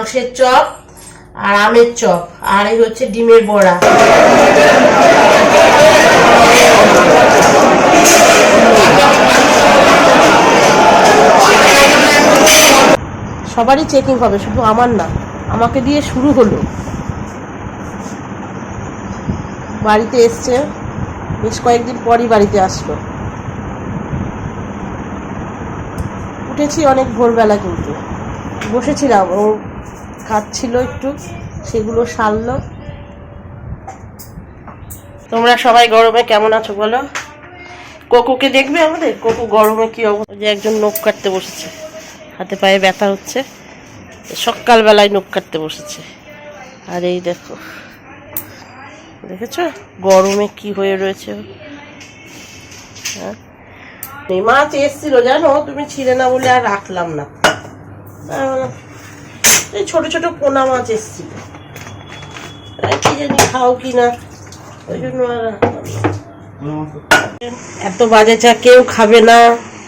মাংসের চপ আর আমের চপ, আর এই হচ্ছে ডিমের বড়া। সবারই চেকিং হবে, শুধু আমার না, আমাকে দিয়ে শুরু হলো। বাড়িতে এসছে, বেশ কয়েকদিন পরই বাড়িতে আসলো। উঠেছি অনেক ভোরবেলা, কিন্তু বসেছিলাম, ও খাচ্ছিল একটু, সেগুলো সারলো। তোমরা সবাই গরমে কেমন আছো বলো? কোকুকে দেখবে আমাদের? কোকু গরমে কি অবস্থা, যে একজন নখ কাটতে বসেছে, হাতে পায়ে ব্যথা হচ্ছে, সকালবেলায় নখ কাটতে বসেছে। আর এই দেখো, দেখেছো গরমে কি হয়ে রয়েছে। হ্যাঁ, মাছ এসছিল জানো, তুমি ছিলে না বলে আর রাখলাম না। এই ছোট ছোট পোনা মাছ এসছিল, কি জানি খাও কিনা, ওই জন্য আর এত বাজে চা কেউ খাবে না,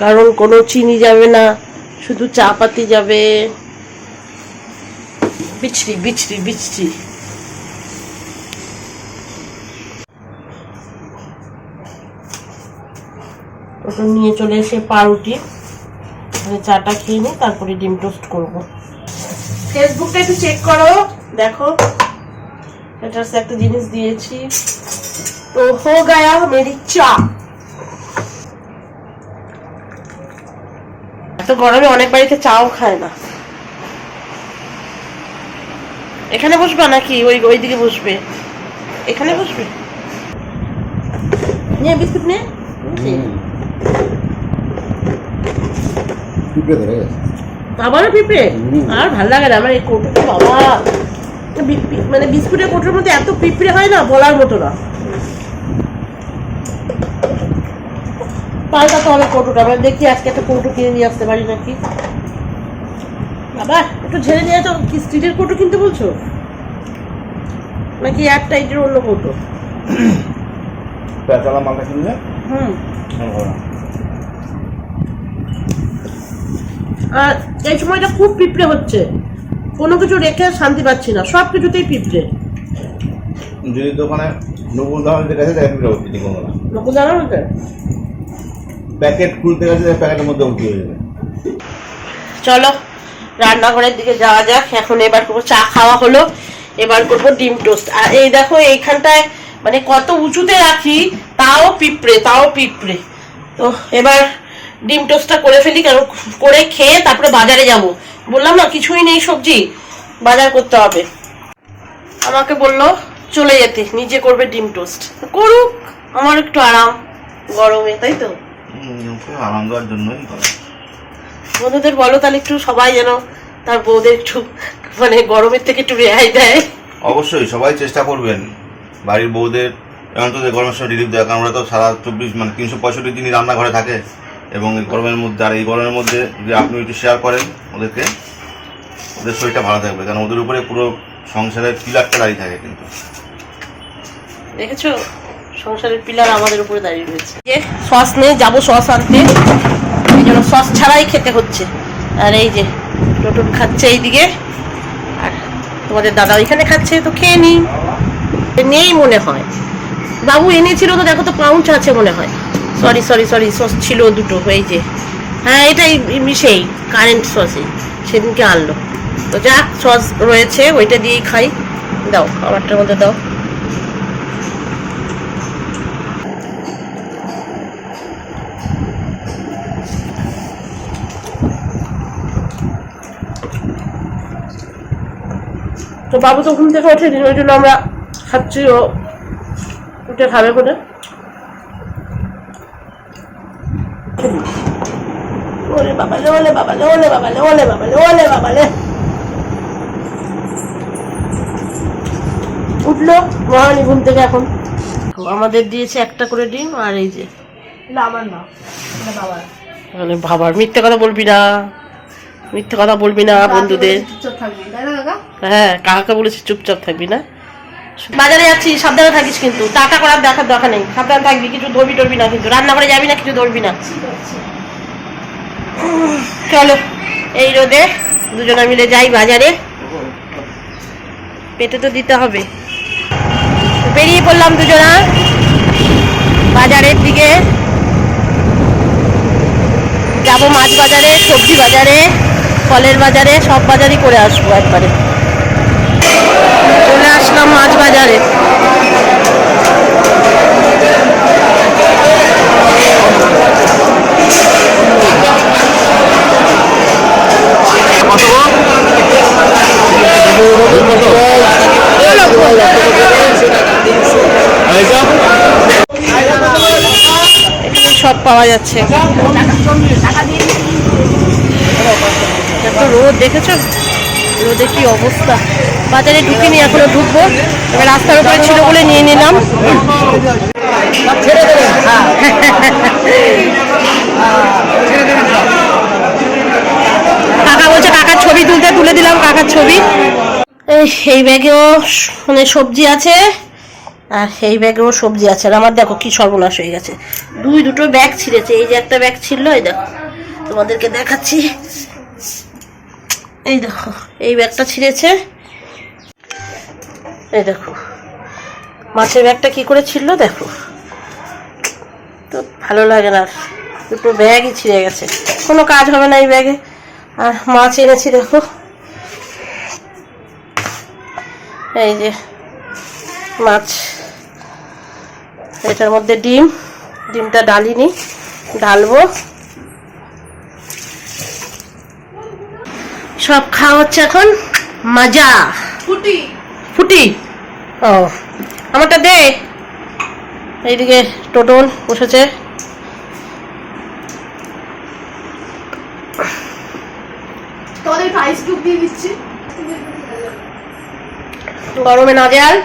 কারণ কোনো চিনি যাবে না, শুধু চা পাতি যাবে। বিচরি বিচরি বিচরি। ওটা নিয়ে চলে এসে পাউরুটি, চাটা খেয়ে নিই, তারপরে ডিম টোস্ট করবো। ফেসবুকটা একটু চেক করো, দেখো এটা একটা জিনিস দিয়েছি। তো হো গায়া মেরি চা। এত গরমে অনেক বাড়িতে চাও খায় না। এখানে বসবা নাকি ওই দিকে বসবে? এখানে বসবে। নে বিস্কুট নে। আবারও পিঁপড়ে? আর ভাল লাগে না আমার এই কৌটোটা, বাবা মানে বিস্কুটের কৌটোর মধ্যে এত পিঁপড়ে হয় না, বলার মতো না। পাল্টাতে হবে কৌটোটা, আমরা দেখি আজকে একটা কৌটো কিনে নিয়ে আসতে পারি নাকি। বাবা একটু ঝেড়ে নিয়ে তো, কি স্টিলের কৌটো কিনতে বলছো নাকি একটা এটার অন্য কৌটো? আর এই সময়টা খুব পিঁপড়ে হচ্ছে, কোনো কিছু রেখে শান্তি পাচ্ছি না, সব কিছুতেই পিঁপড়ে। যদি দোকানে নকুল দামের কাছে নকুল দামের মধ্যে প্যাকেট খুলতে গেছে, প্যাকেটের মধ্যে উঠে যাবে। চলো রান্নাঘরের দিকে যাওয়া যাক। এখন এবার করবো, চা খাওয়া হলো, এবার করবো ডিম টোস্ট। আর এই দেখো এইখানটায় মানে কত উঁচুতে রাখি, তাও পিঁপড়ে। তো এবার ডিম টোস্টটা করে ফেলি, কারণ করে খেয়ে তারপরে বাজারে যাব। বললাম না কিছুই নেই সবজি, বাজার করতে হবে। আমাকে বললো চলে যেতে, নিজে করবে ডিম টোস্ট, করুক, আমার একটু আরাম গরমে, তাই তো? আরাম দেওয়ার জন্যই করে। বন্ধুদের বলো তাহলে একটু, সবাই যেন তার বউদের একটু মানে গরমের থেকে একটু রেহাই দেয়। অবশ্যই সবাই চেষ্টা করবেন বাড়ির বউদের অন্তত গরমের সময় রিলিফ দেওয়া, কারণ ওরা তো সারা 24 মানে 365 দিনই রান্নাঘরে থাকে, এবং এই গরমের মধ্যে, আর এই গরমের মধ্যে যদি আপনি একটু শেয়ার করেন ওদেরকে, ওদের শরীরটা ভালো থাকবে, কারণ ওদের উপরে পুরো সংসারের পিলারটা দাঁড়িয়ে থাকে। কিন্তু দেখেছো, সংসারের পিলার আমাদের উপরে দাঁড়িয়ে রয়েছে। সস নেই, যাবো সস আনতে, এই জন্য সস ছাড়াই খেতে হচ্ছে। আর এই যে টোটন খাচ্ছে এইদিকে, আর তোমাদের দাদা ওইখানে খাচ্ছে, তো খেয়ে নি। নেই মনে হয়, বাবু এনেছিল তো, দেখো তো পাউচ আছে মনে হয়। সরি সস ছিল দুটো, এই যে, হ্যাঁ এটাই সেই কারেন্ট সসই সেদিনকে আনলো। তো যাক, সস রয়েছে, ওইটা দিয়েই খাই। দাও খাবারটার মধ্যে দাও। তো বাবু তো ঘুম থেকে ওঠেনি, ওই জন্য আমরা খাচ্ছি, ও উঠে খাবে করে। ওলে বাবালে, ওলে বাবালে, ওলে বাবালে, ওলে বাবালে, ওলে বাবালে। উঠলো মহারানী ঘুম থেকে এখন। আমাদের দিয়েছে একটা করে ডিম, আর এই যে আমার না, মানে বাবার। মিথ্যে কথা বলবি না, মিথ্যে কথা বলবি না বন্ধুদের। হ্যাঁ, কাকাকে বলেছি চুপচাপ থাকবি না। বাজারে যাচ্ছি, সাবধানে থাকিস কিন্তু, টাটা করার দেখার দরকার নেই, সাবধানে থাকবি, কিছু ধরবি টরবি না, কিন্তু রান্নাঘরে যাবি না, কিছু ধরবি না। চলো এই রোদে দুজনে মিলে যাই বাজারে, পেটে তো দিতে হবে। বেরিয়ে পড়লাম দুজনা বাজারের দিকে, যাব মাছ বাজারে, সবজি বাজারে, ফলের বাজারে, সব বাজারই করে আসবো একবারে। চলে আসলাম মাছ বাজারে। এখানে সব পাওয়া যাচ্ছে। এত রোদ দেখেছো, রোদে কি অবস্থা। বাজারে ঢুকিনি, এখনো ঢুকবো। এবার রাস্তার উপরে ছিল বলে নিয়ে নিলাম। কাকা বলছে কাকার ছবি তুলতে, তুলে দিলাম কাকার ছবি। এই ব্যাগেও মানে সবজি আছে, আর এই ব্যাগেও সবজি আছে। আর আমার দেখো কি সর্বনাশ হয়ে গেছে, দুটো ব্যাগ ছিঁড়েছে। এই যে একটা ব্যাগ ছিল, এই দেখো তোমাদেরকে দেখাচ্ছি, এই দেখো এই ব্যাগটা ছিঁড়েছে। এই দেখো মাছের ব্যাগটা কি করে ছিঁড়লো দেখো, তো ভালো লাগে না। দুটো ব্যাগই ছিঁড়ে গেছে, কোনো কাজ হবে না এই ব্যাগে। আর মাছ এনেছি দেখো, এই যে মাছ, এটার মধ্যে ডিমটা ডালিনি, ডালবো। সব খাওয়া হচ্ছে এখন, মজা। ফুটি ও আমারটা দে। এইদিকে টোটন বসেছে, গরমে নাজেহাল,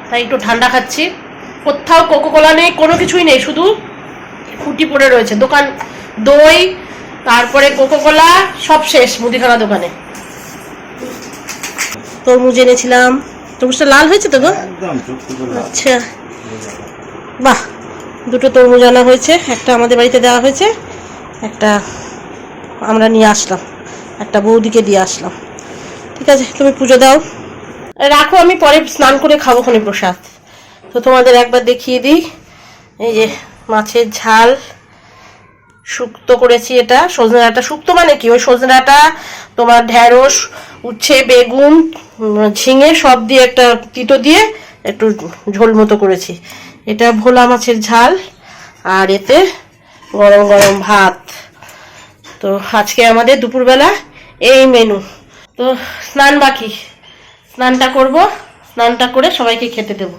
তাই একটু ঠান্ডা খাচ্ছি। কোথাও কোকোকোলা নেই, কোনো কিছুই নেই, শুধু ফুটি পড়ে রয়েছে। দোকান দই, তারপরে কোকোকোলা সব শেষ মুদিখানা দোকানে। তরমুজ এনেছিলাম, তরমুজটা লাল হয়েছে তো গো? আচ্ছা বাহ, দুটো তরমুজ আনা হয়েছে, একটা আমাদের বাড়িতে দেওয়া হয়েছে, একটা আমরা নিয়ে আসলাম, একটা বৌদিকে দিয়ে আসলাম। ঠিক আছে, তুমি পুজো দাও, রাখো, আমি পরে স্নান করে খাবো খনি প্রসাদ। তো তোমাদের একবার দেখিয়ে দিই, এই যে মাছের ঝাল শুক্তো করেছি। এটা সজনে ডাঁটা শুক্তো, মানে কি ওই সজনে ডাঁটা, তোমার ঢেঁড়স, উচ্ছে, বেগুন, ঝিঙে সব দিয়ে একটা তিতো দিয়ে একটু ঝোল মতো করেছি। এটা ভোলা মাছের ঝাল, আর এতে গরম গরম ভাত। তো আজকে আমাদের দুপুরবেলা এই মেনু। তো স্নান বাকি, স্নানটা করব, স্নানটা করে সবাইকে খেতে দেবো।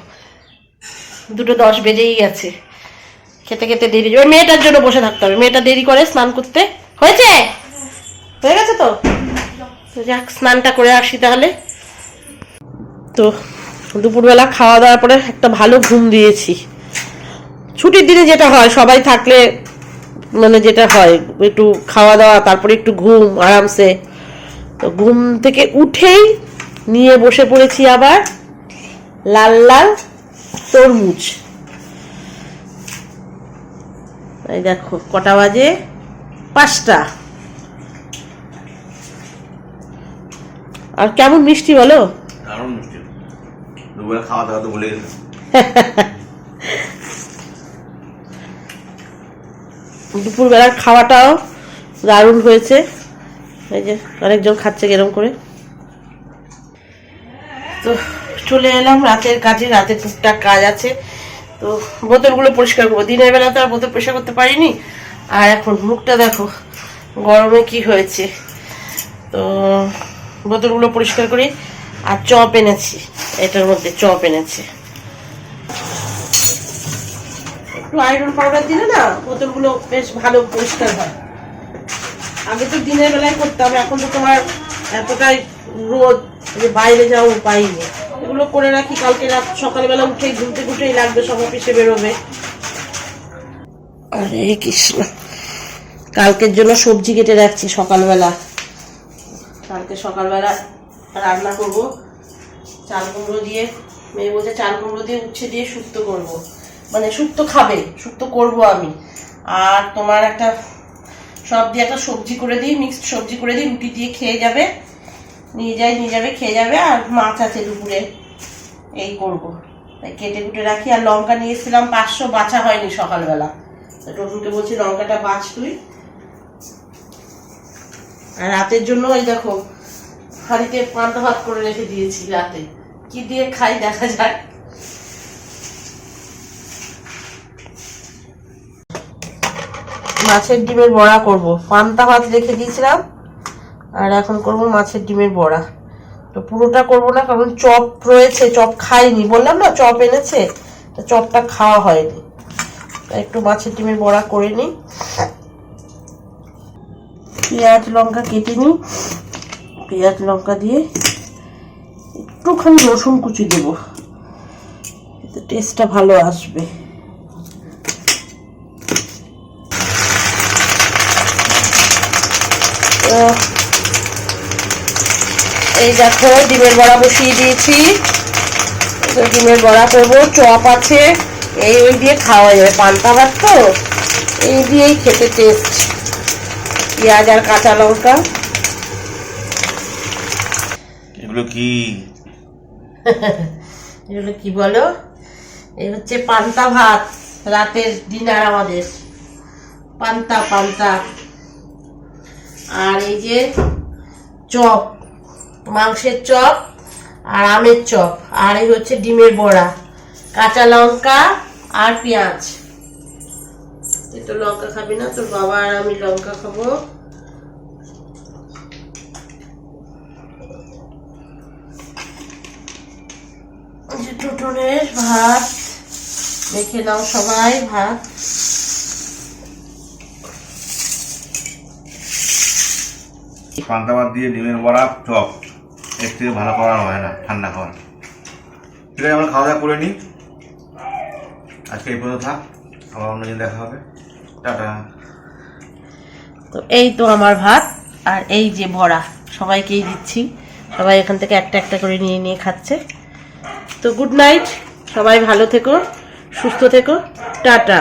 2:10 বেজেই গেছে, খেতে খেতে দেরি। ওই মেয়েটার জন্য বসে থাকতে হবে, মেয়েটা দেরি করে স্নান করতে। হয়ে গেছে তো যাক, স্নানটা করে আসি তাহলে। তো দুপুরবেলা খাওয়া দাওয়ার পরে একটা ভালো ঘুম দিয়েছি। ছুটির দিনে যেটা হয়, সবাই থাকলে মানে যেটা হয়, একটু খাওয়া দাওয়া, তারপরে একটু ঘুম আরামসে। তো ঘুম থেকে উঠেই নিয়ে বসে পড়েছি আবার লাল লাল তরমুজ। এই দেখো কটা বাজে, 5টা। আর কেমন মিষ্টি বলো, দারুণ মিষ্টি। দুপুরে খাওয়া দাওয়া তো ভুলে গেছে। দুপুরবেলার খাওয়াটাও দারুণ হয়েছে। এই যে অনেকজন খাচ্ছে এরকম করে। তো চলে এলাম রাতের কাজে, রাতে টুকটাক কাজ আছে। তো বোতলগুলো পরিষ্কার করবো, দিনের বেলা তো আর বোতল পরিষ্কার করতে পারিনি। আর এখন মুখটা দেখো গরমে কি হয়েছে। তো বোতলগুলো পরিষ্কার করি। আর চপ এনেছি, এটার মধ্যে চপ এনেছি। একটু আয়রন পাউডার দিলে না বোতলগুলো বেশ ভালো পরিষ্কার হয়। আগে তো দিনের বেলায় করতাম, এখন তো তোমার এতটাই রোদ যে বাইরে যাওয়ার উপায় নেই। এগুলো করে রাখি, কালকে রাত সকালবেলা উঠেই ঘুরতেই লাগবে, সব অফিসে বেরোবে। আরে কৃষ্ণ, কালকের জন্য সবজি কেটে রাখছি সকালবেলা। কালকে সকালবেলা রান্না করব চাল কুমড়ো দিয়ে। মেয়ে বলছে চাল কুমড়ো দিয়ে উচ্ছে দিয়ে শুক্তো করব, মানে শুক্তো খাবে, শুক্তো করব আমি। আর তোমার একটা সব দিয়ে একটা সবজি করে দিই, মিক্সড সবজি করে দিই, রুটি দিয়ে খেয়ে যাবে। নিয়ে যাবে খেয়ে যাবে। আর মাছ আছে দুপুরে, এই করবো, তাই কেটে কুটে রাখি। আর লঙ্কা নিয়ে এসেছিলাম 500, বাছা হয়নি সকালবেলা। টটুলকে বলছি লঙ্কাটা বাছ তুই। আর রাতের জন্য ওই দেখো হাঁড়িতে পান্তা ভাত করে রেখে দিয়েছি, রাতে কি দিয়ে খাই দেখা যাক। মাছের ডিমের বড়া করব, পান্তা ভাত রেখে দিয়েছিলাম আর এখন করব মাছের ডিমের বড়া। তো পুরোটা করব না, কারণ চপ রয়েছে, চপ খাইনি, বললাম না চপ এনেছে, তো চপটা খাওয়া হয়নি। একটু মাছের ডিমের বড়া করে নিই। পেঁয়াজ লঙ্কা কেটে নিই, পেঁয়াজ লঙ্কা দিয়ে একটুখানি রসুন কুচি দেবো, এতে টেস্টটা ভালো আসবে। এই দেখো ডিমের বড়া বসিয়ে দিয়েছি, ডিমের বড়া করবো। চপ আছে, ওই দিয়ে খাওয়া যাবে, পান্তা ভাত তো এই দিয়েই খেতে টেস্ট। পেঁয়াজ আর কাঁচা লঙ্কা। এগুলো কি এগুলো কি বলো? এই হচ্ছে পান্তা ভাত, রাতের ডিনার আমাদের পান্তা পান্তা। আর এই যে চপ, মাংসের চপ আর আমের চপ। আর এই হচ্ছে ডিমের বড়া, কাঁচা লঙ্কা আর পেঁয়াজ। তুই তো লঙ্কা খাবি না, তোর বাবা আর আমি লঙ্কা খাবো। টুটুনের ভাত দেখে নাও সবাই, ভাত। পান্তা ভাত দিয়ে ডিমের বড়া চপ, এর থেকে ভালো খাওয়া হয় না ঠান্ডা খাওয়া। ঠিক আছে, আমরা খাওয়া দাওয়া করে নিই, আজকে এই পর্যন্ত থাক, আবার অন্যদিন দেখা হবে, টাটা। তো এই তো আমার ভাত, আর এই যে বড়া সবাইকেই দিচ্ছি, সবাই এখান থেকে একটা একটা করে নিয়ে নিয়ে খাচ্ছে। তো গুড নাইট, সবাই ভালো থেকো, সুস্থ থেকো, টাটা।